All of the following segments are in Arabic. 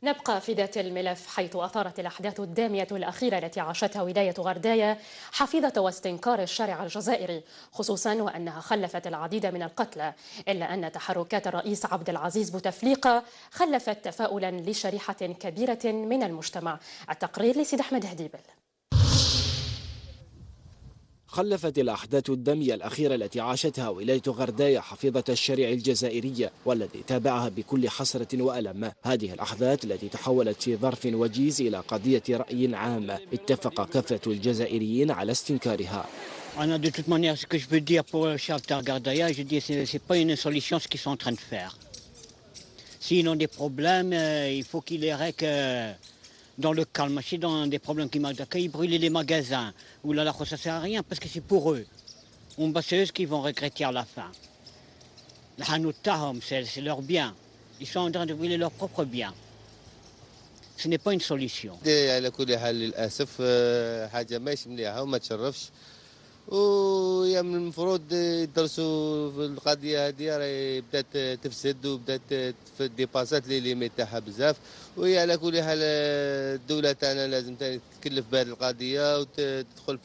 نبقى في ذات الملف، حيث أثارت الأحداث الدامية الأخيرة التي عاشتها ولاية غرداية حفيظة واستنكار الشارع الجزائري، خصوصا وأنها خلفت العديد من القتلى، إلا أن تحركات الرئيس عبد العزيز بوتفليقة خلفت تفاؤلا لشريحة كبيرة من المجتمع. التقرير لسيد أحمد هديبل. خلفت الأحداث الدمية الأخيرة التي عاشتها ولاية غرداية حفيظة الشارع الجزائرية والذي تابعها بكل حسرة وألم. هذه الأحداث التي تحولت في ظرف وجيز إلى قضية رأي عام اتفق كافة الجزائريين على استنكارها. De toute manière, ce que je veux dire pour le chef de Gardaïa, je dis c'est pas une solution ce qu'ils sont en train de faire. S'ils ont des problèmes, il faut qu'ils les règlent dans le calme. Si dans des problèmes qui m'attaquent, ils brûlent les magasins. Ou là, ça sert à rien parce que c'est pour eux. C'est eux qui vont regretter à la fin. C'est leur bien. Ils sont en train de brûler leur propre bien. Ce n'est pas une solution. ويا من المفروض يدرسوا في القضيه هذه، راهي بدات تفسد وبدات ديباسات لي ليميت تاعها بزاف. وهي على كل حال الدوله تاعنا لازم تكلف بهذه القضيه وتدخل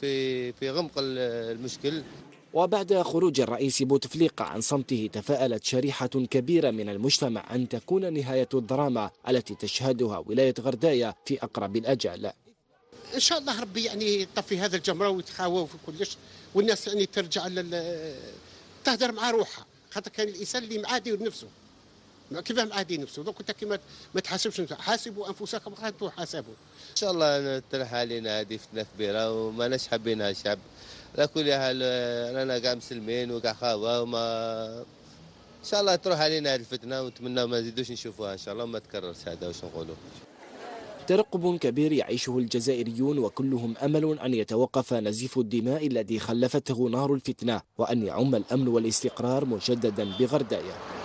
في غمق المشكل. وبعد خروج الرئيس بوتفليقة عن صمته تفاءلت شريحة كبيرة من المجتمع أن تكون نهاية الدراما التي تشهدها ولاية غرداية في أقرب الأجال. ان شاء الله ربي يعني يطفي هذا الجمره ويتخاووا في كلش، والناس يعني ترجع تهدر مع روحها، خاطر كان الانسان اللي معادي نفسه. كيفاه معادي نفسه؟ دوك انت كي ما تحاسبش نفسك، حاسبوا انفسكم قبل ان تحاسبوا. ان شاء الله تنحى علينا هذه فتنه كبيره وماناش حابينها الشعب. على كل حال رانا كاع مسلمين وكاع خاوه ان شاء الله تروح علينا هذه الفتنه، ونتمنى ما نزيدوش نشوفوها ان شاء الله وما تكررش هذا. واش نقولوا؟ ترقب كبير يعيشه الجزائريون وكلهم أمل أن يتوقف نزيف الدماء الذي خلفته نار الفتنة وأن يعم الأمن والاستقرار مجددا بغرداية.